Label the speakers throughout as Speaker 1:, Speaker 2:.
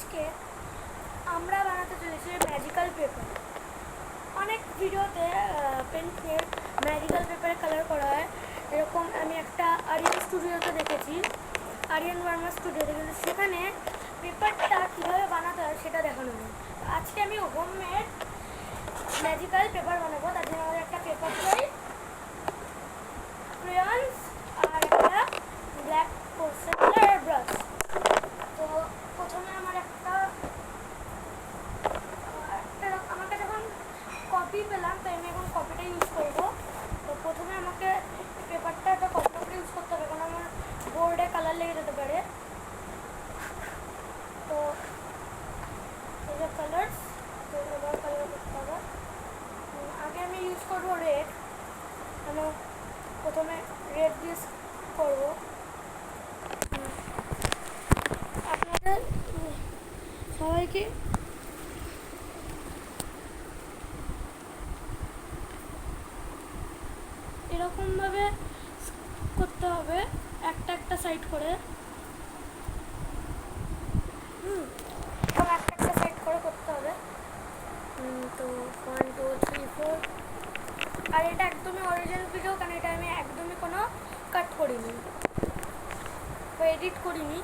Speaker 1: আজকে আমরা বানাতে চলেছি ম্যাজিক্যাল পেপার। অনেক ভিডিওতে পেন্সিলে ম্যাজিক্যাল পেপারে কালার করা হয়, এরকম আমি একটা আরিয়ান স্টুডিওতে দেখেছি, আরিয়ান ভার্মা স্টুডিওতে, কিন্তু সেখানে পেপারটা কীভাবে বানাতে হয় সেটা দেখানো হয়। আজকে আমি হোমমেড ম্যাজিক্যাল পেপার বানাবো। তার জন্য আমাদের একটা পেপার চাই, ক্রেয়ন্স আর একটা ব্ল্যাক পেন্সিল আর ব্রাশ। তো প্রথমে আমার আমাকে যখন কপি পেলাম, তাই আমি এখন কপিটা ইউজ করবো। তো প্রথমে আমাকে পেপারটা একটা কপি করে ইউজ করতে হবে, কারণ আমার বোর্ডে কালার লেগে যেতে পারে। তো এই যে কালার্স, তো এবার কালার করতে হবে। আগে আমি ইউজ করবো রেড, মানে প্রথমে রেড দিয়ে করবো। আপনাদের সবাইকে এরকমভাবে করতে হবে, একটা একটা সাইড করে, একটা সাইড করে করতে হবে। তো 1 2 3 4। আর এটা একদমই অরিজিনাল ভিডিও, কারণ এটা আমি একদমই কোনো কাট করিনি বা এডিট করিনি।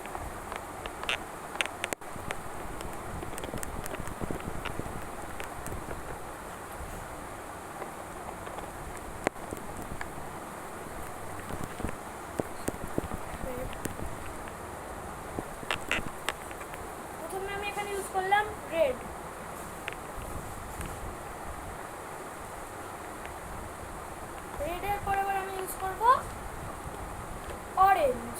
Speaker 1: প্রথমে আমি এখানে ইউজ করলাম রেড, রেডের পরে এবার আমি ইউজ করব অরেঞ্জ,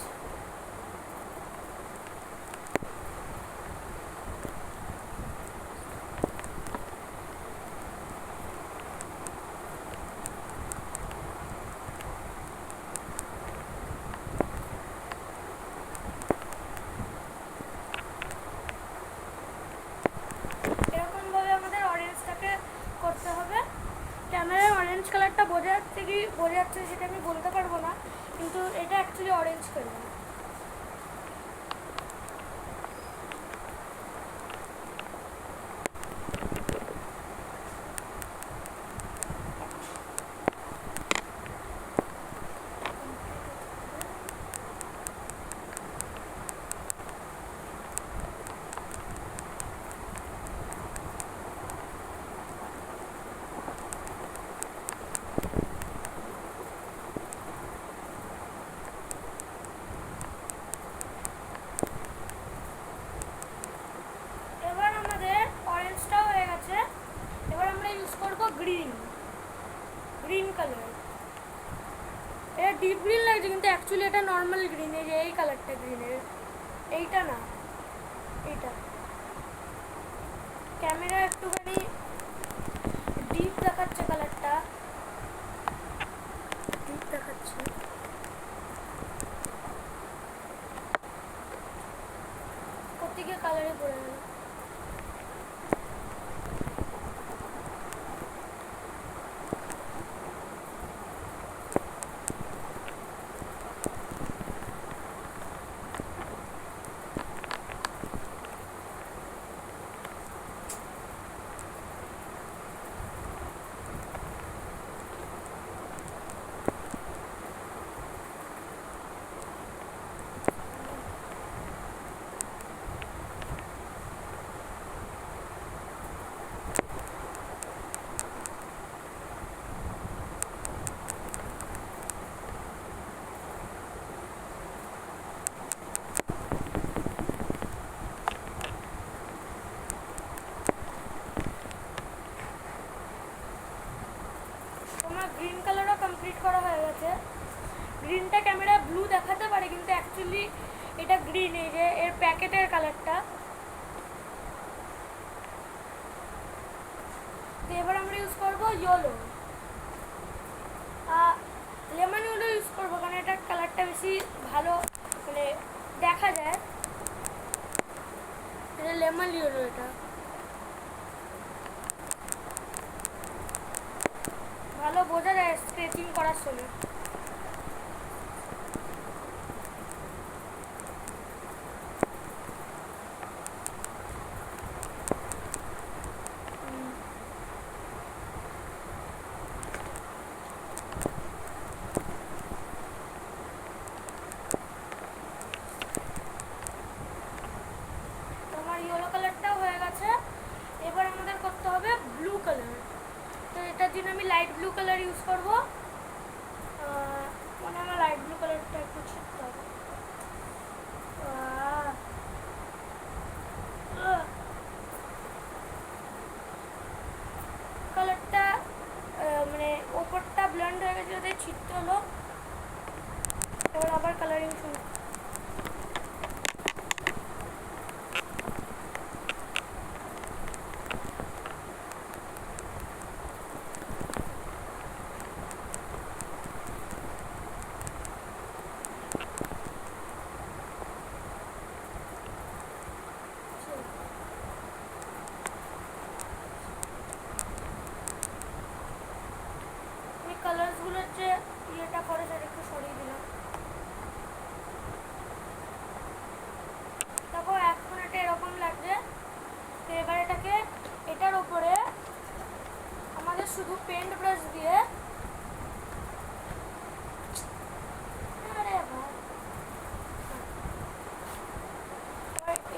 Speaker 1: এরকমভাবে আমাদের অরেঞ্জটাকে করতে হবে। ক্যামেরায় অরেঞ্জ কালারটা বোঝা যাচ্ছে সেটা আমি বলতে পারবো না, কিন্তু এটা অ্যাকচুয়ালি অরেঞ্জ কালার। এবার আমাদের অরেঞ্জটাও হয়ে গেছে। এবার আমরা ইউজ করব গ্রিন কালার। এটা ডিপ গ্রিন লাগছে, কিন্তু অ্যাকচুয়ালি এটা নর্মাল গ্রিন। এই যে এই কালারটা গ্রিনের, এইটা না, এইটা। ক্যামেরা একটুখানি ডিপ দেখাচ্ছে, কালারটা ডিপ দেখাচ্ছে। কোথেকে কালারে পড়ে গেল। তোমার গ্রিন কালারও কমপ্লিট করা হয়ে গেছে। গ্রিনটা ক্যামেরা ব্লু দেখাতে পারে, কিন্তু অ্যাকচুয়ালি এটা গ্রিন। এই যে এর প্যাকেটের কালারটা। তো এবার আমরা ইউজ করবো ইয়েলো, লেমন ইয়েলো ইউজ করবো, কারণ এটার কালারটা বেশি ভালো মানে দেখা যায়। এটা লেমন ইয়েলো, এটা ভালো বোঝা যায় স্কেচিং করার সময়। ব্লু কালার ইউজ করবো। মানে আমার লাইট ব্লু কালারটা একটু ছিটতে হবে। কালারটা মানে ওপরটা ব্লেন্ড হয়ে গেছে, ওদের ছিটতে হলো। এবার আবার কালারিং শুরু। কালারসগুলোর যে ইয়েটা করে সেটা একটু সরিয়ে দিলাম। দেখো এখন এটা এরকম লাগছে। তো এবার এটাকে এটার উপরে আমাদের শুধু পেন্ট ব্রাশ দিয়ে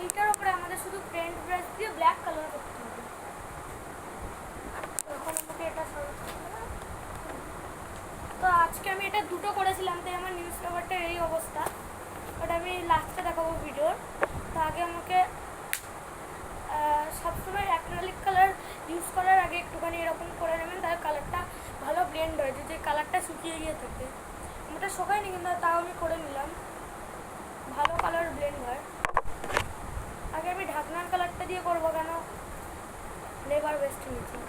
Speaker 1: এইটার উপরে আমাদের শুধু পেন্ট ব্রাশ দিয়ে ব্ল্যাক কালার করতে হবে। এখন আমাকে এটা তো আজকে আমি এটা দুটো করেছিলাম, তাই আমার নিউজ পেপারটার এই অবস্থা। ওটা আমি লাস্টে দেখাবো ভিডিওর। তো আগে আমাকে সবসময় অ্যাক্রিলিক কালার ইউজ করার আগে একটুখানি এরকম করে নেবেন, তাহলে কালারটা ভালো ব্লেন্ড হয়। যদি কালারটা শুকিয়ে গিয়ে থাকে, আমারটা শোকায়নি কিন্তু তাও আমি করে নিলাম, ভালো কালার ব্লেন্ড হয়। আগে আমি ঢাকনার কালারটা দিয়ে করবো, কেন লেবার ওয়েস্ট নিচ্ছি।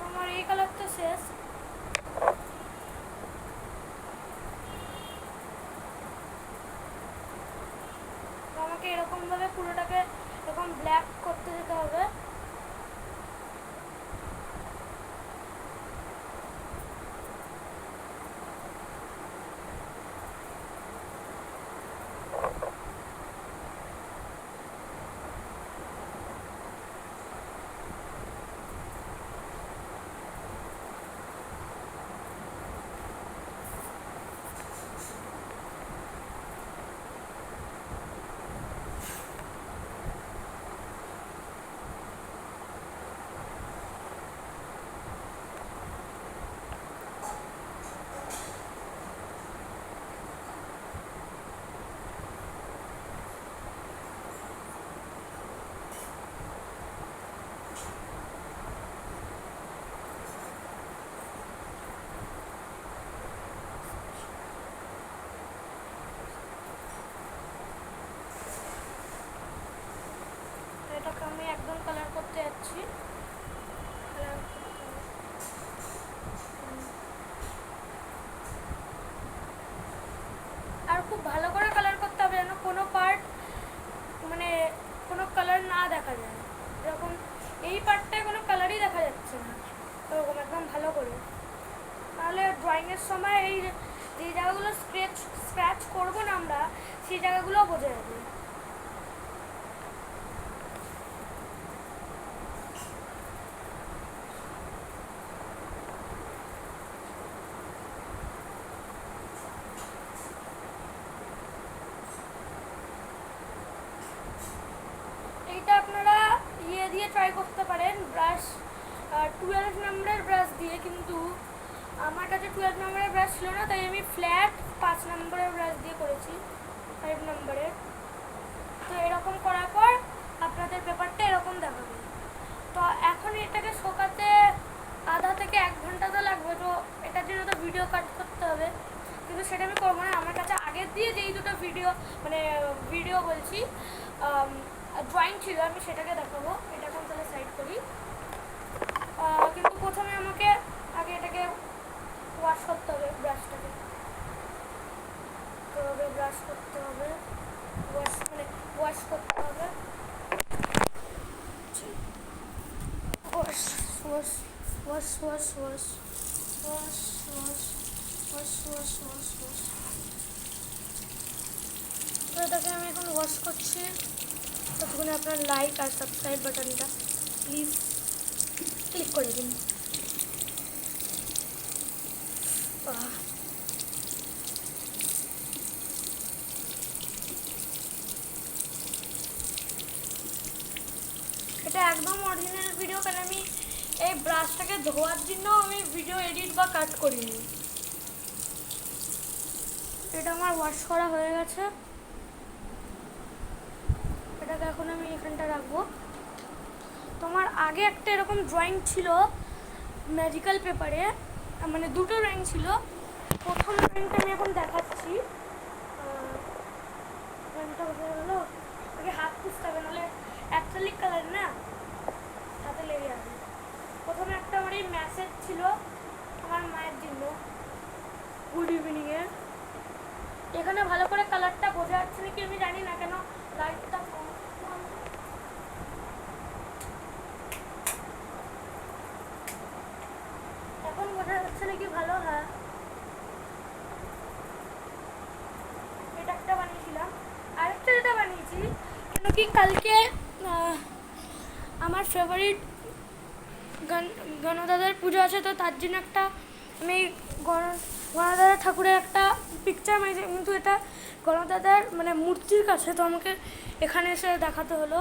Speaker 1: আমার এই কালার তো শেষ। আমাকে এরকমভাবে পুরোটাকে এরকম ব্ল্যাক করতে যেতে হবে। এটাকে আমি একদম কালার করতে যাচ্ছি। আর খুব ভালো করে কালার করতে হবে, যেন কোনো পার্ট মানে কোনো কালার না দেখা যায়। এরকম এই পার্টটায় কোনো কালারই দেখা যাচ্ছে না, এরকম একদম ভালো করে। তাহলে ড্রয়িংয়ের সময় এই যে জায়গাগুলো স্ক্র্যাচ করবো না আমরা, সেই জায়গাগুলো বোঝা যাবে। এইটা আপনারা ইয়ে দিয়ে ট্রাই করতে পারেন, ব্রাশ 12 নম্বরের ব্রাশ দিয়ে, কিন্তু আমার কাছে 12 নম্বরের ব্রাশ ছিল না, তাই আমি ফ্ল্যাট 5 নম্বরের ব্রাশ দিয়ে করেছি, 5 নম্বরের। তো এরকম করার পর আপনাদের পেপারটা এরকম দেখাবে। তো এখন এটাকে শোকাতে আধা থেকে 1 ঘন্টা তো লাগবে। তো এটার জন্য তো ভিডিও কাট করতে হবে, কিন্তু সেটা আমি করবো না। আমার কাছে আগের দিয়ে যেই দুটো ভিডিও বলছি ড্রয়িং ছিল, আমি সেটাকে দেখাবো। এটা এখন তাহলে সাইড করি। কিন্তু প্রথমে আমাকে আগে এটাকে ওয়াশ করতে হবে, ব্রাশটাকে। তো আগে ব্রাশ করতে হবে, ওয়াশ করতে হবে। Wash wash wash wash wash wash wash wash wash wash wash. তো এটাকে আমি এখন ওয়াশ করছি। ততক্ষণে আপনার লাইক আর সাবস্ক্রাইব বাটনটা প্লিজ ক্লিক করে দিন। এটা একদম অরিজিনাল ভিডিও, কারণ আমি এই ব্রাশটাকে ধোয়ার জন্য আমি ভিডিও এডিট বা কাট করিনি। এটা আমার ওয়াশ করা হয়ে গেছে, এটাকে এখন আমি এখানটা রাখবো। তোমার আগে একটা এরকম ড্রয়িং ছিল ম্যাজিক্যাল পেপারে, মানে দুটো ড্রয়িং ছিল। প্রথম ড্রয়িংটা আমি এখন দেখাচ্ছি। ড্রয়িংটা হয়ে গেল, আগে হাত পুষতে হবে, নাহলে অ্যাক্রিলিক কালার না, হাতে লেগে যাবে। প্রথমে একটা আমার এই মেসেজ ছিল আমার মায়ের জন্য, গুড ইভিনিংয়ের। এখানে ভালো করে কালারটা বোঝা যাচ্ছে নাকি আমি জানি না, কেন লাইটটা এখন বোঝা যাচ্ছে নাকি ভালো। হ্যাঁ, এটা একটা বানিয়েছিলাম। আরেকটা যেটা বানিয়েছি, কেন কি কালকে আমার ফেভারিট গণদাদার পুজো আছে, তো তার জন্য একটা আমি গণদাদা ঠাকুরের একটা পিকচার বানিয়েছি, কিন্তু এটা গণদাদার মানে মূর্তির কাছে, তো আমাকে এখানে এসে দেখাতে হলো।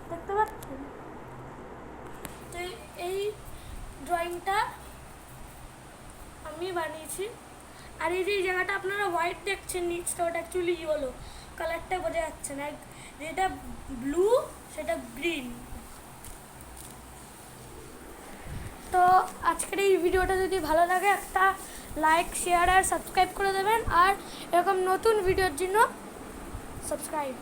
Speaker 1: দেখতে পাচ্ছেন? তো এই ড্রয়িংটা আমি বানিয়েছি। আর এই যে জায়গাটা আপনারা হোয়াইট দেখছেন নিচটা, ওটা অ্যাকচুয়ালি ইয়েলো, কালারটা বোঝা যাচ্ছে না। যেটা ব্লু সেটা গ্রিন। তো আজকের এই ভিডিওটা যদি ভালো লাগে একটা লাইক, শেয়ার আর সাবস্ক্রাইব করে দেবেন, আর এরকম নতুন ভিডিওর জন্য সাবস্ক্রাইব।